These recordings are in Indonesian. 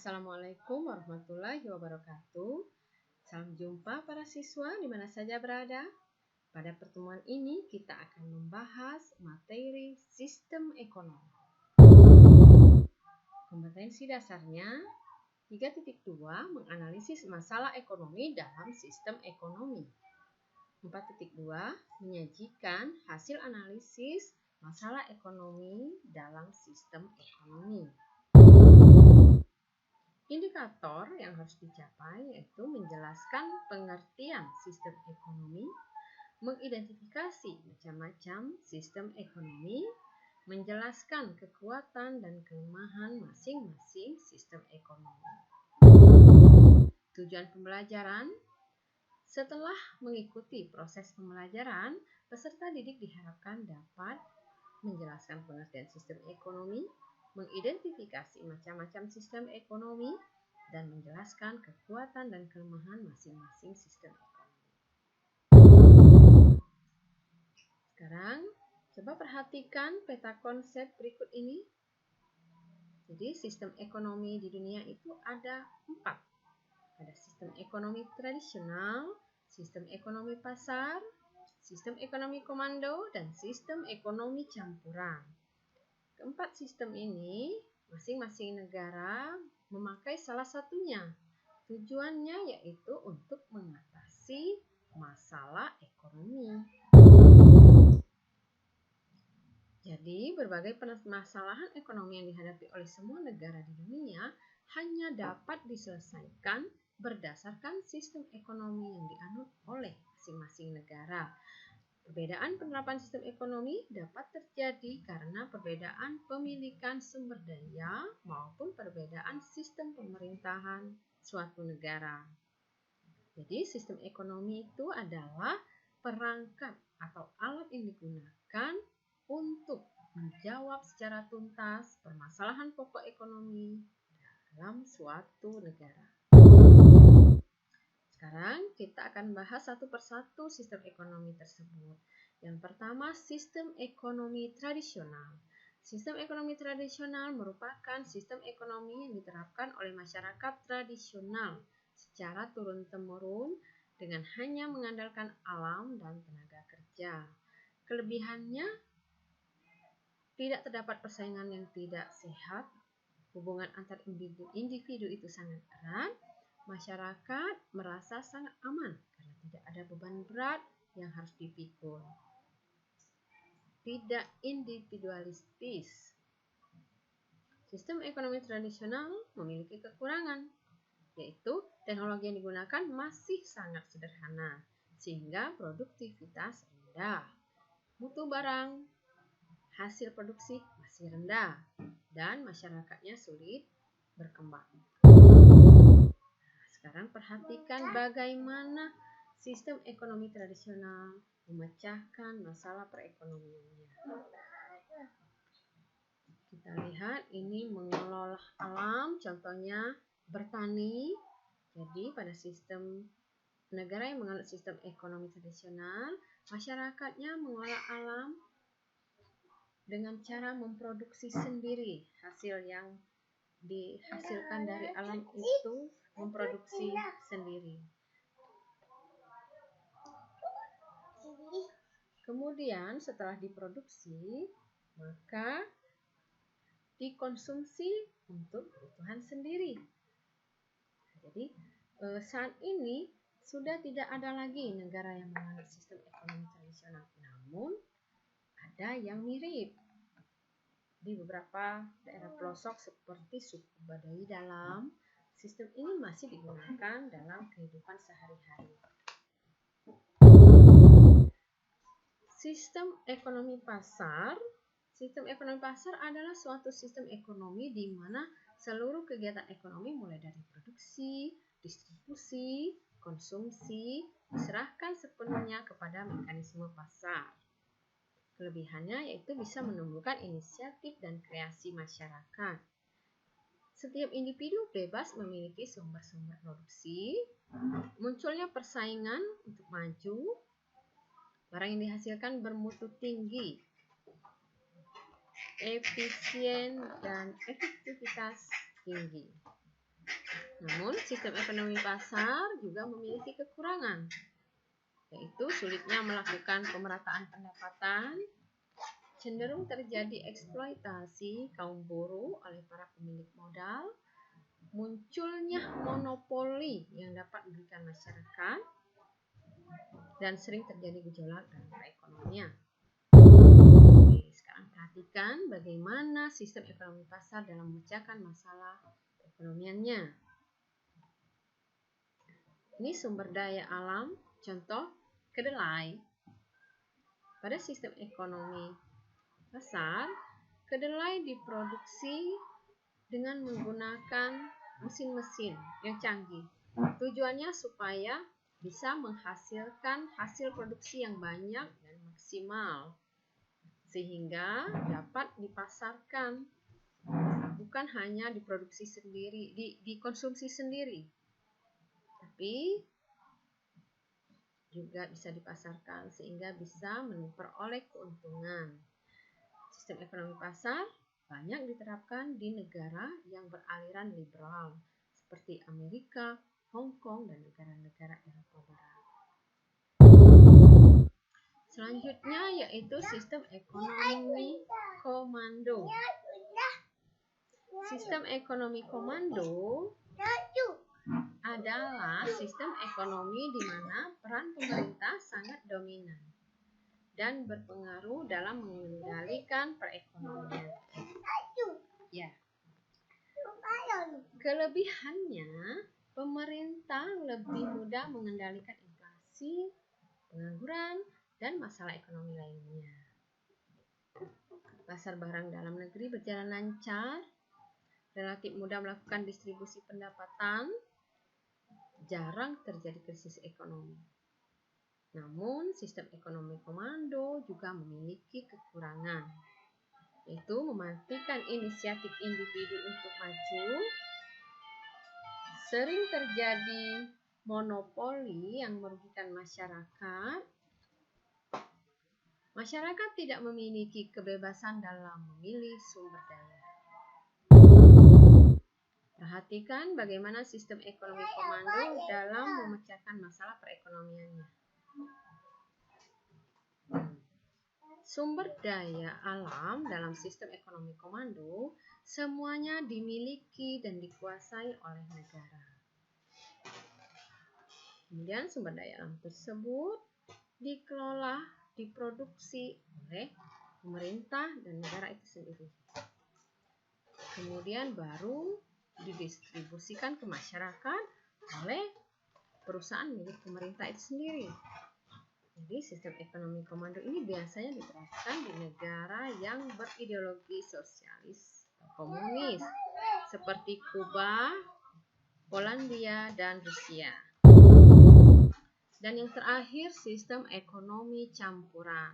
Assalamualaikum warahmatullahi wabarakatuh. Salam jumpa para siswa di mana saja berada. Pada pertemuan ini kita akan membahas materi sistem ekonomi. Kompetensi dasarnya 3.2 menganalisis masalah ekonomi dalam sistem ekonomi. 4.2 menyajikan hasil analisis masalah ekonomi dalam sistem ekonomi. Indikator yang harus dicapai yaitu menjelaskan pengertian sistem ekonomi, mengidentifikasi macam-macam sistem ekonomi, menjelaskan kekuatan dan kelemahan masing-masing sistem ekonomi. Tujuan pembelajaran: setelah mengikuti proses pembelajaran, peserta didik diharapkan dapat menjelaskan pengertian sistem ekonomi, mengidentifikasi macam-macam sistem ekonomi, dan menjelaskan kekuatan dan kelemahan masing-masing sistem ekonomi. Sekarang, coba perhatikan peta konsep berikut ini. Jadi, sistem ekonomi di dunia itu ada 4. Ada sistem ekonomi tradisional, sistem ekonomi pasar, sistem ekonomi komando, dan sistem ekonomi campuran. Keempat sistem ini, masing-masing negara memakai salah satunya. Tujuannya yaitu untuk mengatasi masalah ekonomi. Jadi, berbagai permasalahan ekonomi yang dihadapi oleh semua negara di dunia hanya dapat diselesaikan berdasarkan sistem ekonomi yang dianut oleh masing-masing negara. Perbedaan penerapan sistem ekonomi dapat terjadi karena perbedaan pemilikan sumber daya maupun perbedaan sistem pemerintahan suatu negara. Jadi, sistem ekonomi itu adalah perangkat atau alat yang digunakan untuk menjawab secara tuntas permasalahan pokok ekonomi dalam suatu negara. Sekarang kita akan bahas satu persatu sistem ekonomi tersebut. Yang pertama, sistem ekonomi tradisional. Sistem ekonomi tradisional merupakan sistem ekonomi yang diterapkan oleh masyarakat tradisional secara turun-temurun dengan hanya mengandalkan alam dan tenaga kerja. Kelebihannya, tidak terdapat persaingan yang tidak sehat, hubungan antar individu itu sangat erat, masyarakat merasa sangat aman karena tidak ada beban berat yang harus dipikul. Tidak individualistis. Sistem ekonomi tradisional memiliki kekurangan, yaitu teknologi yang digunakan masih sangat sederhana, sehingga produktivitas rendah. Mutu barang, hasil produksi masih rendah, dan masyarakatnya sulit berkembang. Sekarang perhatikan bagaimana sistem ekonomi tradisional memecahkan masalah perekonomiannya. Kita lihat ini mengelola alam, contohnya bertani. Jadi pada sistem negara yang menganut sistem ekonomi tradisional, masyarakatnya mengolah alam dengan cara memproduksi sendiri. Hasil yang dihasilkan dari alam itu memproduksi sendiri. Kemudian setelah diproduksi, maka dikonsumsi untuk kebutuhan sendiri. Jadi saat ini sudah tidak ada lagi negara yang menganut sistem ekonomi tradisional, namun ada yang mirip. Di beberapa daerah pelosok seperti suku Baduy Dalam, sistem ini masih digunakan dalam kehidupan sehari-hari. Sistem ekonomi pasar. Sistem ekonomi pasar adalah suatu sistem ekonomi di mana seluruh kegiatan ekonomi mulai dari produksi, distribusi, konsumsi diserahkan sepenuhnya kepada mekanisme pasar. Kelebihannya yaitu bisa menumbuhkan inisiatif dan kreasi masyarakat. Setiap individu bebas memiliki sumber-sumber produksi, munculnya persaingan untuk maju, barang yang dihasilkan bermutu tinggi, efisien dan efektivitas tinggi. Namun, sistem ekonomi pasar juga memiliki kekurangan, yaitu sulitnya melakukan pemerataan pendapatan, cenderung terjadi eksploitasi kaum buruh oleh para pemilik modal, munculnya monopoli yang dapat merugikan masyarakat, dan sering terjadi gejolak dalam perekonomian. Oke, sekarang perhatikan bagaimana sistem ekonomi pasar dalam memecahkan masalah perekonomiannya. Ini sumber daya alam, contoh kedelai. Pada sistem ekonomi pasar, kedelai diproduksi dengan menggunakan mesin-mesin yang canggih. Tujuannya supaya bisa menghasilkan hasil produksi yang banyak dan maksimal, sehingga dapat dipasarkan, bukan hanya diproduksi sendiri, dikonsumsi sendiri, tapi juga bisa dipasarkan sehingga bisa memperoleh keuntungan. Sistem ekonomi pasar banyak diterapkan di negara yang beraliran liberal seperti Amerika, Hong Kong, dan negara-negara Eropa Barat. Selanjutnya yaitu sistem ekonomi komando. Sistem ekonomi komando adalah sistem ekonomi di mana peran pemerintah sangat dominan dan berpengaruh dalam mengendalikan perekonomian. Ya. Kelebihannya, pemerintah lebih mudah mengendalikan inflasi, pengangguran, dan masalah ekonomi lainnya. Pasar barang dalam negeri berjalan lancar, relatif mudah melakukan distribusi pendapatan, jarang terjadi krisis ekonomi. Namun, sistem ekonomi komando juga memiliki kekurangan, yaitu mematikan inisiatif individu untuk maju, sering terjadi monopoli yang merugikan masyarakat. Masyarakat tidak memiliki kebebasan dalam memilih sumber daya. Perhatikan bagaimana sistem ekonomi komando dalam memecahkan masalah perekonomiannya. Sumber daya alam dalam sistem ekonomi komando semuanya dimiliki dan dikuasai oleh negara. Kemudian sumber daya alam tersebut dikelola, diproduksi oleh pemerintah dan negara itu sendiri. Kemudian baru didistribusikan ke masyarakat oleh perusahaan milik pemerintah itu sendiri. Jadi sistem ekonomi komando ini biasanya diterapkan di negara yang berideologi sosialis atau komunis seperti Kuba, Polandia, dan Rusia. Dan yang terakhir, sistem ekonomi campuran.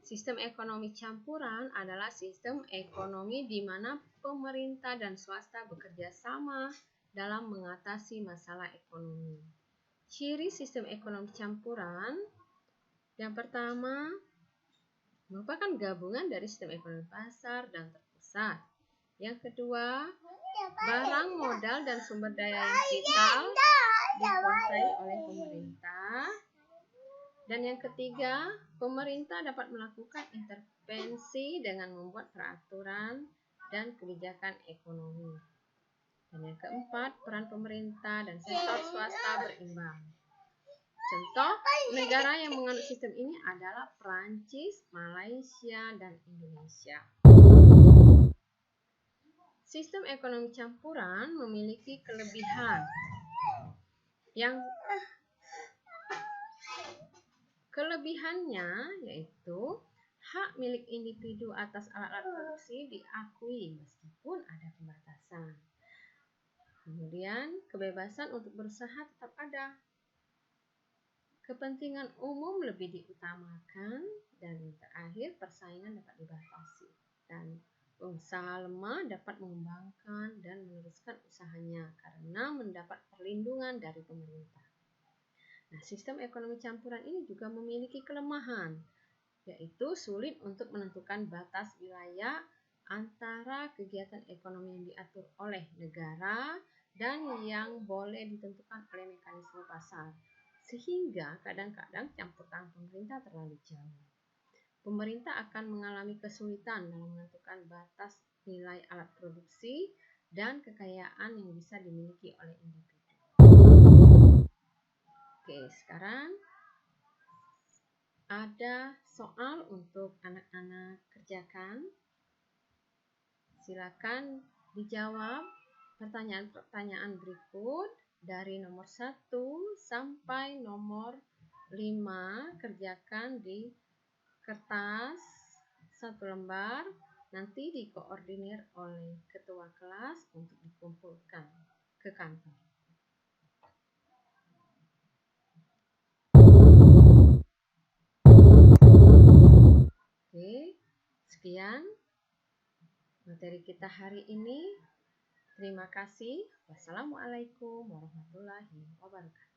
Sistem ekonomi campuran adalah sistem ekonomi di mana pemerintah dan swasta bekerja sama dalam mengatasi masalah ekonomi. Ciri sistem ekonomi campuran, yang pertama, merupakan gabungan dari sistem ekonomi pasar dan terpusat. Yang kedua, barang, modal, dan sumber daya yang vital dikuasai oleh pemerintah. Dan yang ketiga, pemerintah dapat melakukan intervensi dengan membuat peraturan dan kebijakan ekonomi. Dan yang keempat, peran pemerintah dan sektor swasta berimbang. Contoh negara yang menganut sistem ini adalah Prancis, Malaysia, dan Indonesia. Sistem ekonomi campuran memiliki kelebihan yang kelebihannya yaitu hak milik individu atas alat-alat produksi diakui meskipun ada pembatasan. Kemudian kebebasan untuk berusaha tetap ada. Kepentingan umum lebih diutamakan, dan terakhir persaingan dapat dibatasi dan pengusaha lemah dapat mengembangkan dan meneruskan usahanya karena mendapat perlindungan dari pemerintah. Nah, sistem ekonomi campuran ini juga memiliki kelemahan, yaitu sulit untuk menentukan batas wilayah antara kegiatan ekonomi yang diatur oleh negara dan yang boleh ditentukan oleh mekanisme pasar, sehingga kadang-kadang campur tangan pemerintah terlalu jauh. Pemerintah akan mengalami kesulitan dalam menentukan batas nilai alat produksi dan kekayaan yang bisa dimiliki oleh individu. Oke, sekarang ada soal untuk anak-anak kerjakan. Silakan dijawab pertanyaan-pertanyaan berikut dari nomor 1 sampai nomor 5. Kerjakan di kertas 1 lembar, nanti dikoordinir oleh ketua kelas untuk dikumpulkan ke kantor. Oke, sekian materi kita hari ini. Terima kasih. Wassalamualaikum warahmatullahi wabarakatuh.